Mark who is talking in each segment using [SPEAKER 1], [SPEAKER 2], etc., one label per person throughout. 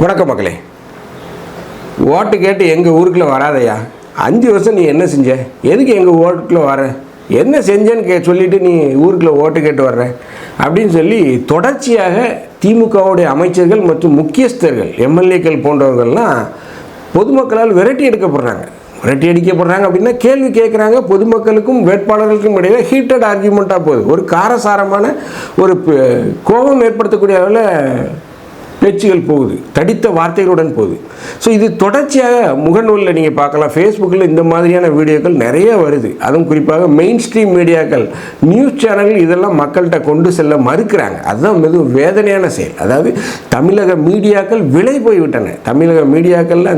[SPEAKER 1] வணக்கம் மக்களே. ஓட்டு கேட்டு எங்கள் ஊருக்குள்ளே வராதையா, 5 வருஷம் நீ என்ன செஞ்ச, எதுக்கு எங்கள் ஓட்டுக்குள்ளே வர, என்ன செஞ்சேன்னு சொல்லிவிட்டு நீ ஊருக்குள்ளே ஓட்டு கேட்டு வர்ற அப்படின்னு சொல்லி தொடர்ச்சியாக திமுகவுடைய அமைச்சர்கள் மற்றும் முக்கியஸ்தர்கள் எம்எல்ஏக்கள் போன்றவர்கள்லாம் பொதுமக்களால் விரட்டி எடுக்கப்படுறாங்க. விரட்டி அடிக்கப்படுறாங்க அப்படின்னா கேள்வி கேட்குறாங்க. பொதுமக்களுக்கும் வேட்பாளர்களுக்கும் இடையில ஹீட்டட் ஆர்கியூமெண்ட்டாக போகுது. ஒரு காரசாரமான ஒரு கோபம் ஏற்படுத்தக்கூடிய அளவில் பேச்சுகள் போகுது, தடித்த வார்த்தைகளுடன் போகுது. ஸோ இது தொடர்ச்சியாக முகநூலில் நீங்கள் பார்க்கலாம், ஃபேஸ்புக்கில் இந்த மாதிரியான வீடியோக்கள் நிறைய வருது. அதுவும் குறிப்பாக மெயின் ஸ்ட்ரீம் மீடியாக்கள், நியூஸ் சேனல்கள் இதெல்லாம் மக்கள்கிட்ட கொண்டு செல்ல மறுக்கிறாங்க. அதுதான் மிகவும் வேதனையான செயல். அதாவது தமிழக மீடியாக்கள் விலை போய்விட்டன. தமிழக மீடியாக்களில்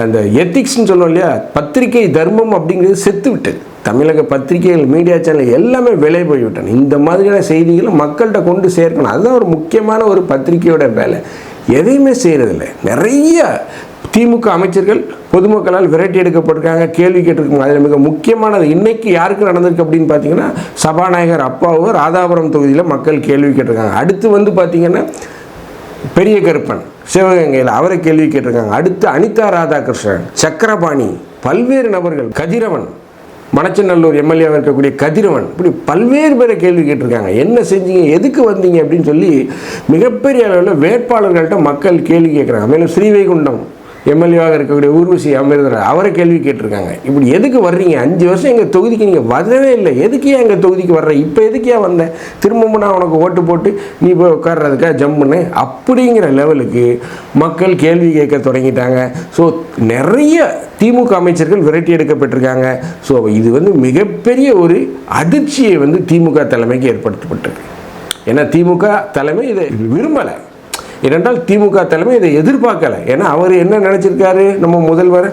[SPEAKER 1] அந்த எத்திக்ஸ்ன்னு சொல்லுவோம் இல்லையா, பத்திரிகை தர்மம் அப்படிங்கிறது செத்து விட்டது. தமிழக பத்திரிகைகள், மீடியா சேனல் எல்லாமே விலை போய்விட்டன. இந்த மாதிரியான செய்திகளை மக்கள்கிட்ட கொண்டு சேர்க்கணும். அதுதான் ஒரு முக்கியமான ஒரு பத்திரிகையோட வேலை. எதையுமே செய்கிறதில்லை. நிறைய திமுக அமைச்சர்கள் பொதுமக்களால் விரட்டி எடுக்கப்பட்டிருக்காங்க, கேள்வி கேட்டிருக்காங்க. அதில் மிக முக்கியமானது இன்றைக்கி யாருக்கு நடந்திருக்கு அப்படின்னு பார்த்தீங்கன்னா, சபாநாயகர் அப்பாவு ராதாபுரம் தொகுதியில் மக்கள் கேள்வி கேட்டிருக்காங்க. அடுத்து பார்த்தீங்கன்னா பெரிய கருப்பன் சிவகங்கையில் அவரை கேள்வி கேட்டிருக்காங்க. அடுத்து அனிதா ராதாகிருஷ்ணன், சக்கரபாணி, பல்வேறு நபர்கள், கதிரவன், மணச்சநல்லூர் எம்எல்ஏவாக இருக்கக்கூடிய கதிரவன், இப்படி பல்வேறு பேரை கேள்வி கேட்டிருக்காங்க. என்ன செஞ்சீங்க, எதுக்கு வந்தீங்க அப்படின்னு சொல்லி மிகப்பெரிய அளவில் வேட்பாளர்கள்ட்ட மக்கள் கேள்வி கேட்குறாங்க. மேலும் ஸ்ரீவைகுண்டம் எம்எல்ஏவாக இருக்கக்கூடிய ஊர்வசி அமிர்தராஜ் அவரை கேள்வி கேட்டிருக்காங்க. இப்படி எதுக்கு வர்றீங்க, 5 வருஷம் எங்கள் தொகுதிக்கு நீங்கள் வரவே இல்லை, எதுக்கு ஏன் எங்கள் தொகுதிக்கு வர்ற, இப்போ எதுக்கு ஏன் வந்தேன், திரும்பவும் நான் உனக்கு ஓட்டு போட்டு நீ போய் உட்கார்றதுக்காக ஜம்முன்னு அப்படிங்கிற லெவலுக்கு மக்கள் கேள்வி கேட்க தொடங்கிட்டாங்க. ஸோ நிறைய திமுக அமைச்சர்கள் விரட்டி எடுக்கப்பட்டிருக்காங்க. ஸோ இது மிகப்பெரிய ஒரு அதிர்ச்சியை திமுக தலைமைக்கு ஏற்படுத்தப்பட்டிருக்கு. ஏன்னா திமுக தலைமை இதை விரும்பலை. ஏனென்றால் திமுக தலைமை இதை எதிர்பார்க்கலை. ஏன்னா அவர் என்ன நினச்சிருக்காரு, நம்ம முதல்வர்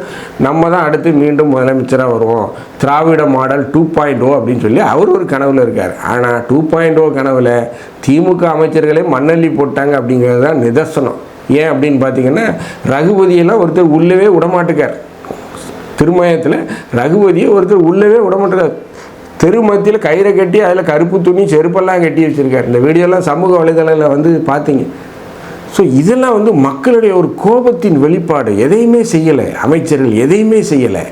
[SPEAKER 1] நம்ம தான் அடுத்து மீண்டும் முதலமைச்சராக வருவோம், திராவிட மாடல் 2.0 அப்படின்னு சொல்லி அவர் ஒரு கனவில் இருக்கார். ஆனால் 2.0 கனவில் திமுக அமைச்சர்களே மண்ணள்ளி போட்டாங்க அப்படிங்கிறது தான் நிதர்சனம். ஏன் அப்படின்னு பார்த்தீங்கன்னா, ரகுபதியெல்லாம் ஒருத்தர் உள்ளவே விடமாட்டுக்கார். திருமயத்தில் ரகுபதியை ஒருத்தர் உள்ளவே விடமாட்டுக்கார். தெரு மத்தியில் கயிறை கட்டி அதில் கருப்பு துணி செருப்பெல்லாம் கட்டி வச்சுருக்கார். இந்த வீடியோலாம் சமூக வலைதளத்தில் பார்த்தீங்க. ஸோ இதெல்லாம் மக்களுடைய ஒரு கோபத்தின் வெளிப்பாடு. எதையுமே செய்யலை, அமைச்சர்கள் எதையுமே செய்யலை.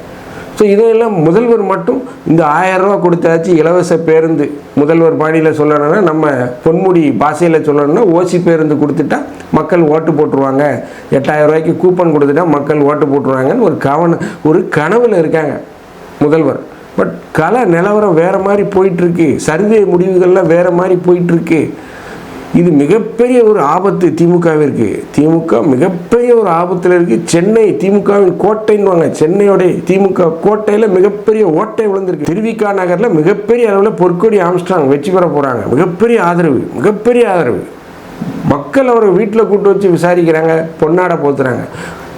[SPEAKER 1] ஸோ இதெல்லாம் முதல்வர் மட்டும் இந்த 1000 ரூபா கொடுத்தாச்சு இலவச பேருந்து, முதல்வர் பாணியில் சொல்லணும்னா, நம்ம பொன்முடி பாஷையில் சொல்லணும்னா ஓசி பேருந்து கொடுத்துட்டா மக்கள் ஓட்டு போட்டுருவாங்க, 8000 ரூபாய்க்கு கூப்பன் கொடுத்துட்டா மக்கள் ஓட்டு போட்டுருவாங்கன்னு ஒரு கனவில் இருக்காங்க முதல்வர். பட் கள நிலவரம் வேறு மாதிரி போயிட்டுருக்கு, சர்வே முடிவுகள்லாம் வேறு மாதிரி போயிட்டுருக்கு. இது மிகப்பெரிய ஒரு ஆபத்து திமுகவிற்கு. திமுக மிகப்பெரிய ஒரு ஆபத்தில் இருக்குது. சென்னை திமுகவின் கோட்டைன்னுவாங்க. சென்னையோடைய திமுக கோட்டையில் மிகப்பெரிய ஓட்டை விழுந்திருக்கு. திருவிக்கா நகரில் மிகப்பெரிய அளவில் பொற்கொடி ஆம்ஸ்ட்ராங் வெற்றி பெற போகிறாங்க. மிகப்பெரிய ஆதரவு. மக்கள் அவரை வீட்டில் கூட்டு வச்சு விசாரிக்கிறாங்க, பொன்னாடை போத்துறாங்க.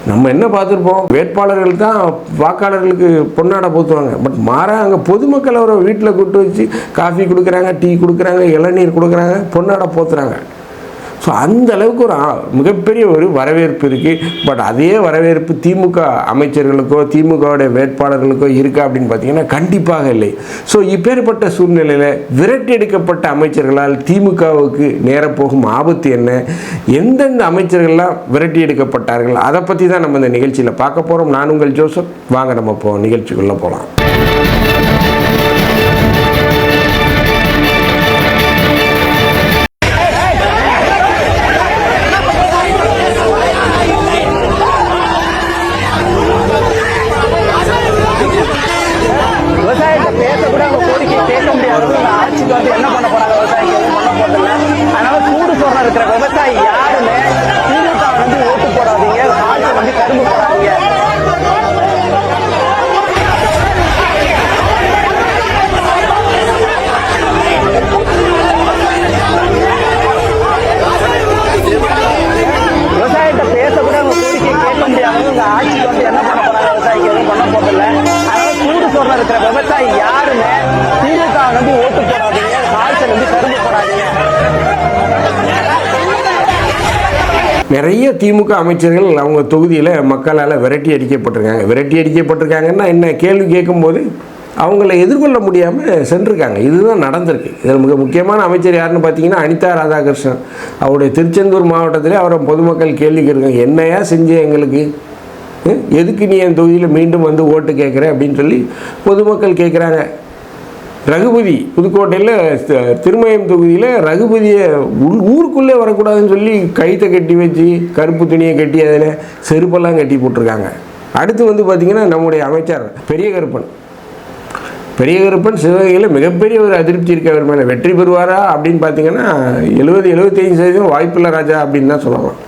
[SPEAKER 1] நம்ம என்ன பார்த்துருப்போம், வேட்பாளர்கள் தான் வாக்காளர்களுக்கு பொன்னாடை போத்துவாங்க. பட் மாறா அங்கே பொதுமக்கள் அவரை வீட்டில் கூப்பிட்டு வச்சு காஃபி கொடுக்குறாங்க, டீ கொடுக்குறாங்க, இளநீர் கொடுக்குறாங்க, பொன்னாடை போத்துறாங்க. ஸோ அந்த அளவுக்கு ஒரு மிகப்பெரிய ஒரு வரவேற்பு இருக்குது. பட் அதே வரவேற்பு திமுக அமைச்சர்களுக்கோ திமுகவுடைய வேட்பாளர்களுக்கோ இருக்கா அப்படின்னு பார்த்தீங்கன்னா கண்டிப்பாக இல்லை. ஸோ இப்பேற்பட்ட சூழ்நிலையில் விரட்டி எடுக்கப்பட்ட அமைச்சர்களால் திமுகவுக்கு நேரப்போகும் ஆபத்து என்ன, எந்தெந்த அமைச்சர்கள்லாம் விரட்டி எடுக்கப்பட்டார்கள், அதை பற்றி தான் நம்ம இந்த நிகழ்ச்சியில் பார்க்க போகிறோம். நான் உங்கள் ஜோசப். வாங்க நம்ம நிகழ்ச்சிக்குள்ளே போகலாம். நிறைய திமுக அமைச்சர்கள் அவங்க தொகுதியில் மக்களால் விரட்டி அடிக்கப்பட்டிருக்காங்கன்னா என்ன கேள்வி கேட்கும்போது அவங்கள எதிர்கொள்ள முடியாமல் சென்றிருக்காங்க. இதுதான் நடந்திருக்கு. இதில் மிக முக்கியமான அமைச்சர் யாருன்னு பார்த்தீங்கன்னா அனிதா ராதாகிருஷ்ணன். அவருடைய திருச்செந்தூர் மாவட்டத்திலே அவரை பொதுமக்கள் கேள்வி கேட்குறாங்க, என்னையா செஞ்சு எங்களுக்கு, எதுக்கு நீ என் தொகுதியில் மீண்டும் வந்து ஓட்டு கேட்குற அப்படின்னு சொல்லி பொதுமக்கள் கேட்குறாங்க. ரகுபதி புதுக்கோட்டையில் திருமயம் தொகுதியில் ரகுபதியை ஊருக்குள்ளே வரக்கூடாதுன்னு சொல்லி கைத்தை கட்டி வச்சு கருப்பு துணியை கட்டி அதில் செருப்பெல்லாம் கட்டி போட்டிருக்காங்க. அடுத்து வந்து பார்த்திங்கன்னா நம்முடைய அமைச்சர் பெரிய கருப்பன் சிவகங்கையில் மிகப்பெரிய ஒரு அதிருப்தி இருக்க அவர் மேலே. வெற்றி பெறுவாரா அப்படின்னு பார்த்தீங்கன்னா 70-75% வாய்ப்பில்லை ராஜா அப்படின்னு தான் சொல்லலாம்.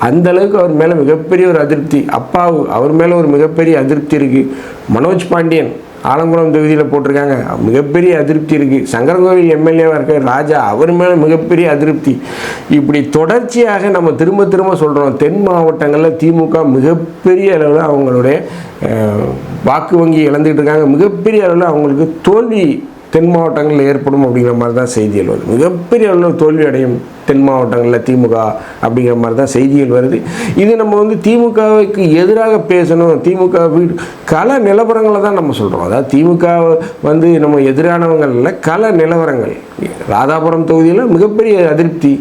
[SPEAKER 1] அந்தளவுக்கு அவர் மேலே மிகப்பெரிய ஒரு அதிருப்தி. அப்பாவு அவர் மேலே ஒரு மிகப்பெரிய அதிருப்தி இருக்குது. மனோஜ் பாண்டியன் ஆலங்குளம் தொகுதியில் போட்டிருக்காங்க, மிகப்பெரிய அதிருப்தி இருக்குது. சங்கரங்கோவில் எம்எல்ஏவாக இருக்க ராஜா அவர் மேலே மிகப்பெரிய அதிருப்தி. இப்படி தொடர்ச்சியாக நம்ம திரும்ப திரும்ப சொல்கிறோம், தென் மாவட்டங்களில் திமுக மிகப்பெரிய அளவில் அவங்களுடைய வாக்கு வங்கி இழந்துக்கிட்டு இருக்காங்க. மிகப்பெரிய அளவில் அவங்களுக்கு தோல்வி தென் மாவட்டங்களில் ஏற்படும் அப்படிங்கிற மாதிரி தான் செய்திகள் வருது. மிகப்பெரிய அளவில் தோல்வி அடையும் தென் மாவட்டங்களில் திமுக அப்படிங்கிற மாதிரி தான் செய்திகள் வருது. இது நம்ம வந்து திமுகவுக்கு எதிராக பேசணும், திமுக கள நிலவரங்களை தான் நம்ம சொல்கிறோம். அதாவது திமுக வந்து நம்ம எதிரானவங்களில் கள நிலவரங்கள். ராதாபுரம் தொகுதியில் மிகப்பெரிய அதிருப்தி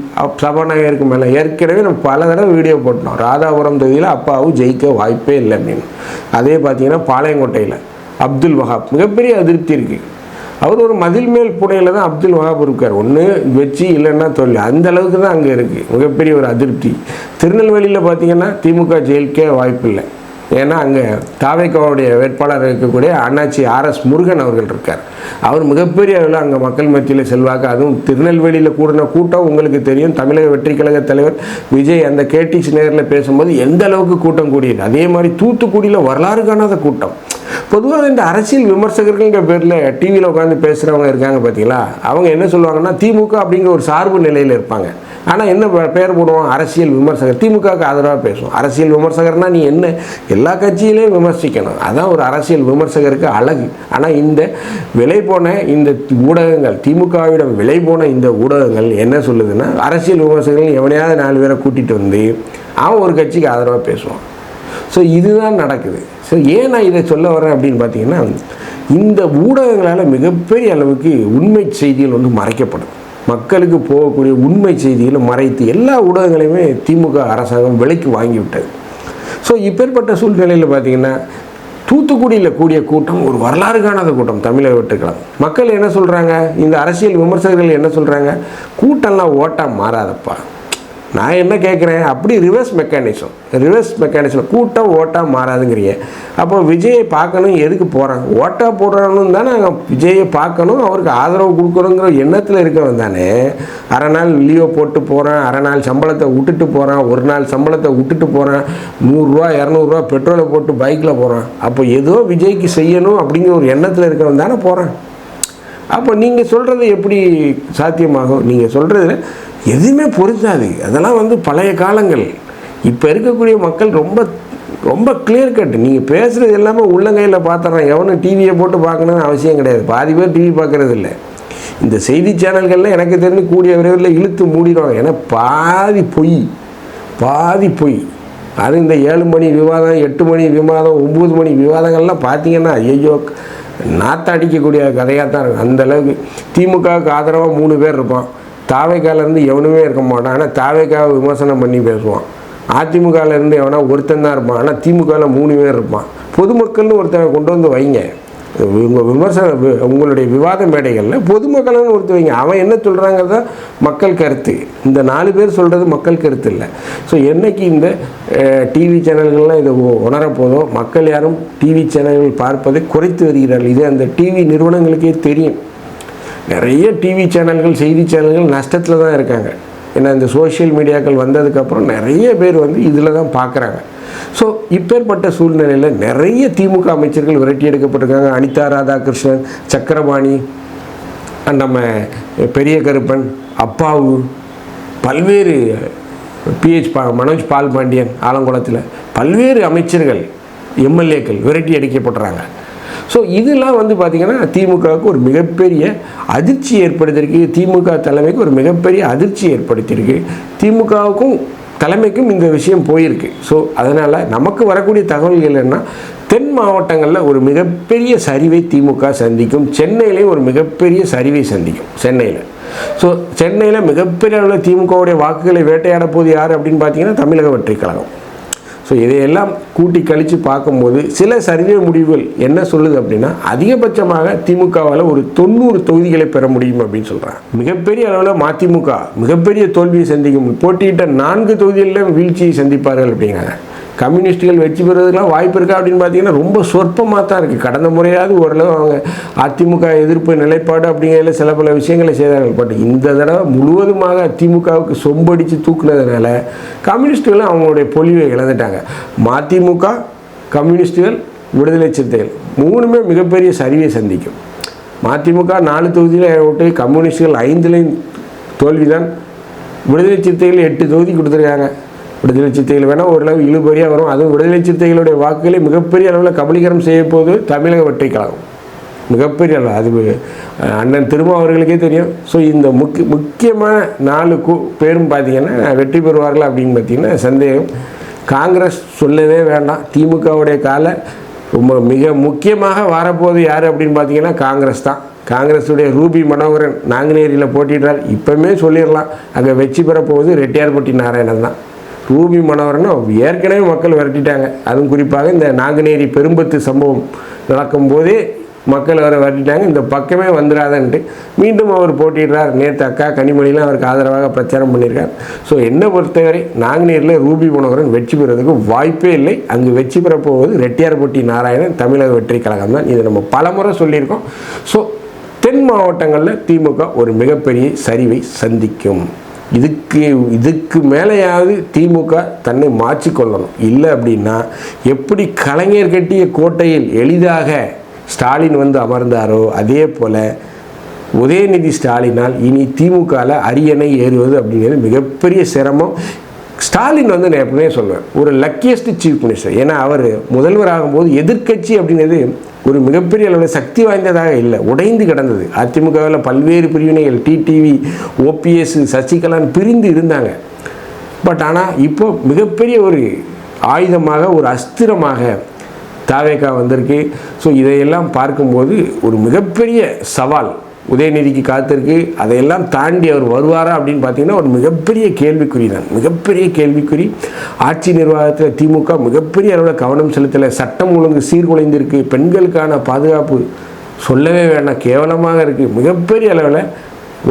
[SPEAKER 1] சபாநாயகருக்கு மேலே. ஏற்கனவே நம்ம பல தடவை வீடியோ போட்டோம், ராதாபுரம் தொகுதியில் அப்பாவு ஜெயிக்க வாய்ப்பே இல்லை அப்படின்னு. அதே பார்த்தீங்கன்னா பாளையங்கோட்டையில் அப்துல் வஹாப் மிகப்பெரிய அதிருப்தி இருக்குது. அவர் ஒரு மதில் மேல் புனையில் தான் அப்துல் வஹாப் இருக்கார். ஒன்று வெற்றி இல்லைன்னா தோல்வி, அந்த அளவுக்கு தான் அங்கே இருக்குது மிகப்பெரிய ஒரு அதிருப்தி. திருநெல்வேலியில் பார்த்திங்கன்னா திமுக ஜெயிக்க வாய்ப்பு இல்லை. ஏன்னா அங்கே தாவேக்காவுடைய வேட்பாளர் இருக்கக்கூடிய அண்ணாச்சி RS முருகன் அவர்கள் இருக்கார். அவர் மிகப்பெரிய அளவில் அங்கே மக்கள் மத்தியில் செல்வாக்கு. அதுவும் திருநெல்வேலியில் கூடின கூட்டம் உங்களுக்கு தெரியும். தமிழக வெற்றி கழக தலைவர் விஜய் அந்த கேடிசி நேரில் பேசும்போது எந்த அளவுக்கு கூட்டம் கூடியது. அதே மாதிரி தூத்துக்குடியில் வரலாறு காணாத கூட்டம். பொதுவாக இந்த அரசியல் விமர்சகர்கள்ங்கிற பேரில் டிவியில் உட்காந்து பேசுகிறவங்க இருக்காங்க பார்த்தீங்களா, அவங்க என்ன சொல்லுவாங்கன்னா திமுக அப்படிங்கிற ஒரு சார்பு நிலையில் இருப்பாங்க. ஆனால் என்ன பேர் போடுவோம், அரசியல் விமர்சகர். திமுகவுக்கு ஆதரவாக பேசுவோம். அரசியல் விமர்சகர்னால் நீ என்ன எல்லா கட்சியிலையும் விமர்சிக்கணும், அதான் ஒரு அரசியல் விமர்சகருக்கு அழகு. ஆனால் இந்த விலை போன இந்த ஊடகங்கள், திமுகவிடம் விலை போன இந்த ஊடகங்கள் என்ன சொல்லுதுன்னா, அரசியல் விமர்சகர்கள் எவனையாவது 4 பேரை கூட்டிகிட்டு வந்து அவன் ஒரு கட்சிக்கு ஆதரவாக பேசுவான். ஸோ இதுதான் நடக்குது. ஸோ ஏன் நான் இதை சொல்ல வரேன் அப்படின்னு பார்த்தீங்கன்னா, இந்த ஊடகங்களால் மிகப்பெரிய அளவுக்கு உண்மை செய்திகள் வந்து மறைக்கப்படும். மக்களுக்கு போகக்கூடிய உண்மை செய்திகளை மறைத்து எல்லா ஊடகங்களையுமே திமுக அரசாங்கம் விலைக்கு வாங்கிவிட்டது. ஸோ இப்பேற்பட்ட சூழ்நிலையில் பார்த்திங்கன்னா தூத்துக்குடியில் கூடிய கூட்டம் ஒரு வரலாறு காணாத கூட்டம். தமிழக வெற்றிக்கழகம் மக்கள் என்ன சொல்கிறாங்க, இந்த அரசியல் விமர்சகர்கள் என்ன சொல்கிறாங்க, கூட்டம்லாம் ஓட்டாக மாறாதப்பா. நான் என்ன கேட்குறேன், அப்படி ரிவர்ஸ் மெக்கானிசம் கூட்டம் ஓட்டாக மாறாதுங்கிறீங்க. அப்போ விஜயை பார்க்கணும், எதுக்கு போகிறாங்க, ஓட்டாக போடுறான்னு தானே விஜயை பார்க்கணும், அவருக்கு ஆதரவு கொடுக்கணுங்கிற எண்ணத்தில் இருக்கவன் தானே. அரை நாள் லீவ் போட்டு போகிறான், அரை நாள் சம்பளத்தை விட்டுட்டு போகிறான், ஒரு நாள் சம்பளத்தை விட்டுட்டு போகிறான், 100 200 பெட்ரோலை போட்டு பைக்கில் போகிறான். அப்போ ஏதோ விஜய்க்கு செய்யணும் அப்படிங்கிற ஒரு எண்ணத்தில் இருக்கவன் தானே போகிறான். அப்போ நீங்கள் சொல்கிறது எப்படி சாத்தியமாகும்? நீங்கள் சொல்கிறது எதுவுமே பொருந்தாது. அதெல்லாம் வந்து பழைய காலங்கள். இப்போ இருக்கக்கூடிய மக்கள் ரொம்ப ரொம்ப கிளியர் கட். நீங்கள் பேசுகிறது எல்லாமே உள்ளங்கையில் பார்த்துட்றான். எவனும் டிவியை போட்டு பார்க்கணுன்னு அவசியம் கிடையாது. பாதி பேர் டிவி பார்க்குறது இல்லை. இந்த செய்தி சேனல்களில் எனக்கு தெரிஞ்சு கூடிய விரைவில் இழுத்து மூடிடுவாங்க. ஏன்னா பாதி பொய். அது இந்த 7 மணி விவாதம், 8 மணி விவாதம், 9 மணி விவாதங்கள்லாம் பார்த்தீங்கன்னா ஐயோ நாற்ற அடிக்கக்கூடிய கதையாக தான் இருக்கும். அந்தளவுக்கு திமுகவுக்கு ஆதரவாக 3 பேர் இருப்பான். தாவேக்காலேருந்து எவனுமே இருக்க மாட்டான். ஆனால் தாவேக்காவை விமர்சனம் பண்ணி பேசுவான். அதிமுகலேருந்து எவனா ஒருத்தன் தான் இருப்பான். ஆனால் திமுகவில் 3 பேர் இருப்பான். பொதுமக்கள்னு ஒருத்தனை கொண்டு வந்து வைங்க. உங்களுடைய விவாத மேடைகளில் பொதுமக்கள்னு ஒருத்தர் வைங்க. அவன் என்ன சொல்கிறாங்கிறத மக்கள் கருத்து. இந்த 4 பேர் சொல்கிறது மக்கள் கருத்து இல்லை. ஸோ என்றைக்கு இந்த டிவி சேனல்கள்லாம் இதை உணரப்போதோ, மக்கள் யாரும் டிவி சேனல்கள் பார்ப்பதை குறைத்து வருகிறார்கள். இது அந்த டிவி நிறுவனங்களுக்கே தெரியும். நிறைய டிவி சேனல்கள், செய்தி சேனல்கள் நஷ்டத்தில் தான் இருக்காங்க. ஏன்னா இந்த சோஷியல் மீடியாக்கள் வந்ததுக்கப்புறம் நிறைய பேர் வந்து இதில் தான் பார்க்குறாங்க. ஸோ இப்பேற்பட்ட சூழ்நிலையில் நிறைய திமுக அமைச்சர்கள் விரட்டி எடுக்கப்பட்டிருக்காங்க. அனிதா ராதாகிருஷ்ணன், சக்கரபாணி, நம்ம பெரிய கருப்பன், அப்பாவு, பல்வேறு மனோஜ் பால் பாண்டியன் ஆலங்குளத்தில் பல்வேறு அமைச்சர்கள், எம்எல்ஏக்கள் விரட்டி அடிக்கப்பட்டுறாங்க. ஸோ இதெல்லாம் வந்து பார்த்திங்கன்னா திமுகவுக்கு ஒரு மிகப்பெரிய அதிர்ச்சி ஏற்படுத்தியிருக்கு. திமுக தலைமைக்கு ஒரு மிகப்பெரிய அதிர்ச்சி ஏற்படுத்தியிருக்கு. திமுகவுக்கும் தலைமைக்கும் இந்த விஷயம் போயிருக்கு. ஸோ அதனால் நமக்கு வரக்கூடிய தகவல்கள் என்ன, தென் மாவட்டங்களில் ஒரு மிகப்பெரிய சரிவை திமுக சந்திக்கும், சென்னையிலேயும் ஒரு மிகப்பெரிய சரிவை சந்திக்கும். ஸோ சென்னையில் மிகப்பெரிய அளவில் திமுகவுடைய வாக்குகளை வேட்டையாட போது யார் அப்படின்னு பார்த்தீங்கன்னா தமிழக வெற்றிக் கழகம். ஸோ இதையெல்லாம் கூட்டி கழித்து பார்க்கும்போது சில சர்வே முடிவுகள் என்ன சொல்லுது அப்படின்னா, அதிகபட்சமாக திமுகவால் ஒரு 90 தொகுதிகளை பெற முடியும் அப்படின்னு சொல்கிறாங்க. மிகப்பெரிய அளவில் மதிமுக மிகப்பெரிய தோல்வியை சந்திக்கும், போட்டியிட்ட 4 தொகுதிகளிலும் வீழ்ச்சியை சந்திப்பார்கள் அப்படிங்கிறாங்க. கம்யூனிஸ்டுகள் வெற்றி பெறுவதற்கெல்லாம் வாய்ப்பு இருக்கா அப்படின்னு பார்த்தீங்கன்னா ரொம்ப சொற்பமாக தான் இருக்குது. கடந்த முறையாவது ஓரளவு அவங்க அதிமுக எதிர்ப்பு நிலைப்பாடு அப்படிங்கிறதுல சில பல விஷயங்களை செய்தார்கள். பட் இந்த தடவை முழுவதுமாக அதிமுகவுக்கு சொம்படித்து தூக்குனதுனால கம்யூனிஸ்டுகளும் அவங்களுடைய பொலிவை இழந்துட்டாங்க. மதிமுக, கம்யூனிஸ்டுகள், விடுதலை சிறுத்தைகள் 3மே மிகப்பெரிய சரிவை சந்திக்கும். மதிமுக 4 தொகுதியில் விட்டு, கம்யூனிஸ்டுகள் 5லையும் தோல்விதான். விடுதலை சிறுத்தைகள் 8 தொகுதி கொடுத்துருக்காங்க. விடுதலை சிறுத்தைகள் வேணால் ஓரளவு இழுபறியாக வரும். அதுவும் விடுதலை சிறுத்தைகளுடைய வாக்குகளை மிகப்பெரிய அளவில் கபலீகரம் செய்ய போது தமிழக வெற்றிக் கழகம் மிகப்பெரிய அளவு. அது அண்ணன் திருமா அவர்களுக்கே தெரியும். ஸோ இந்த முக்கியமான 4 பேரும் பார்த்திங்கன்னா வெற்றி பெறுவார்கள் அப்படின்னு பார்த்திங்கன்னா சந்தேகம். காங்கிரஸ் சொல்லவே வேண்டாம். திமுகவுடைய காலை மிக முக்கியமாக வரப்போது யார் அப்படின்னு பார்த்தீங்கன்னா காங்கிரஸ் தான். காங்கிரஸுடைய ரூபி மனோகரன் நாங்குநேரியில் போட்டிடுறார். இப்போவுமே சொல்லிடலாம், அங்கே வெற்றி பெறப்போவது ரெட்டியார்பட்டி நாராயணன் தான். ரூபி மனோகரனை ஏற்கனவே மக்கள் விரட்டிட்டாங்க. அதுவும் குறிப்பாக இந்த நாங்குநேரி பெரும்பத்து சம்பவம் நடக்கும்போதே மக்கள் அவரை விரட்டிட்டாங்க. இந்த பக்கமே வந்துடாதன்ட்டு மீண்டும் அவர் போட்டிடுறார். நேற்று அக்கா கனிமொழிலாம் அவருக்கு ஆதரவாக பிரச்சாரம் பண்ணியிருக்கார். ஸோ என்னை பொறுத்தவரை நாங்குநேரியில் ரூபி மனோகரன் வெற்றி பெறுவதற்கு வாய்ப்பே இல்லை. அங்கு வெற்றி பெறப்போவது ரெட்டியார்பட்டி நாராயணன் தமிழக வெற்றிக் கழகம் தான். இதை நம்ம பலமுறை சொல்லியிருக்கோம். ஸோ தென் மாவட்டங்களில் திமுக ஒரு மிகப்பெரிய சரிவை சந்திக்கும். இதுக்கு மேலேயாவது திமுக தன்னை மாற்றிக்கொள்ளணும். இல்லை அப்படின்னா எப்படி கலைஞர் கட்டிய கோட்டையில் எளிதாக ஸ்டாலின் வந்து அமர்ந்தாரோ அதே போல் உதயநிதி ஸ்டாலினால் இனி திமுகவில் அரியணை ஏறுவது அப்படிங்கிறது மிகப்பெரிய சிரமம். ஸ்டாலின் வந்து நான் எப்பவுமே சொல்வேன், ஒரு லக்கியஸ்ட் சீஃப் மினிஸ்டர். ஏன்னா அவர் முதல்வர் ஆகும்போது எதிர்க்கட்சி அப்படிங்கிறது ஒரு மிகப்பெரிய அளவில் சக்தி வாய்ந்ததாக இல்லை, உடைந்து கிடந்தது. அதிமுகவில் பல்வேறு பிரிவினைகள், டிடிவி, ஓபிஎஸ், சசிகலான்னு பிரிந்து இருந்தாங்க. பட் ஆனால் இப்போ மிகப்பெரிய ஒரு ஆயுதமாக, ஒரு அஸ்திரமாக தாவேகா வந்திருக்கு. ஸோ இதையெல்லாம் பார்க்கும்போது ஒரு மிகப்பெரிய சவால் உதயநிதிக்கு காத்திருக்கு. அதையெல்லாம் தாண்டி அவர் வருவாரா அப்படின்னு பார்த்தீங்கன்னா ஒரு மிகப்பெரிய கேள்விக்குறி தான். மிகப்பெரிய கேள்விக்குறி. ஆட்சி நிர்வாகத்தில் திமுக மிகப்பெரிய அளவில் கவனம் செலுத்தலை. சட்டம் ஒழுங்கு சீர்குலைந்திருக்கு. பெண்களுக்கான பாதுகாப்பு சொல்லவே வேண்டாம், கேவலமாக இருக்குது. மிகப்பெரிய அளவில்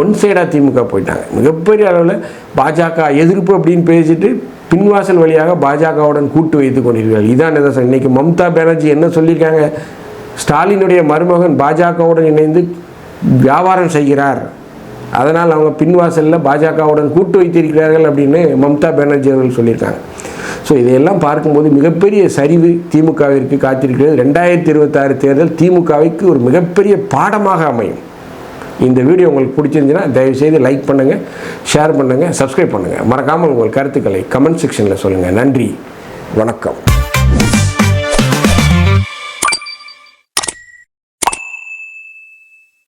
[SPEAKER 1] ஒன் சைடாக திமுக போயிட்டாங்க. மிகப்பெரிய அளவில் பாஜக எதிர்ப்பு அப்படின்னு பேசிட்டு பின்வாசல் வழியாக பாஜகவுடன் கூட்டு வைத்து கொண்டிருக்கிறார்கள். இதான் நிதர்சனம். இன்றைக்கி மம்தா பானர்ஜி என்ன சொல்லியிருக்காங்க, ஸ்டாலினுடைய மருமகன் பாஜகவுடன் இணைந்து வியாபாரம் செய்கிறார், அதனால் அவங்க பின்வாசலில் பாஜகவுடன் கூட்டு வைத்திருக்கிறார்கள் அப்படின்னு மம்தா பானர்ஜி அவர்கள் சொல்லியிருக்காங்க. ஸோ இதையெல்லாம் பார்க்கும்போது மிகப்பெரிய சரிவு திமுகவிற்கு காத்திருக்கிறது. 2026 தேர்தல் திமுகவுக்கு ஒரு மிகப்பெரிய பாடமாக அமையும். இந்த வீடியோ உங்களுக்கு பிடிச்சிருந்துச்சுன்னா தயவுசெய்து லைக் பண்ணுங்கள், ஷேர் பண்ணுங்கள், சப்ஸ்கிரைப் பண்ணுங்கள். மறக்காமல் உங்கள் கருத்துக்களை கமெண்ட் செக்ஷனில் சொல்லுங்கள். நன்றி, வணக்கம்.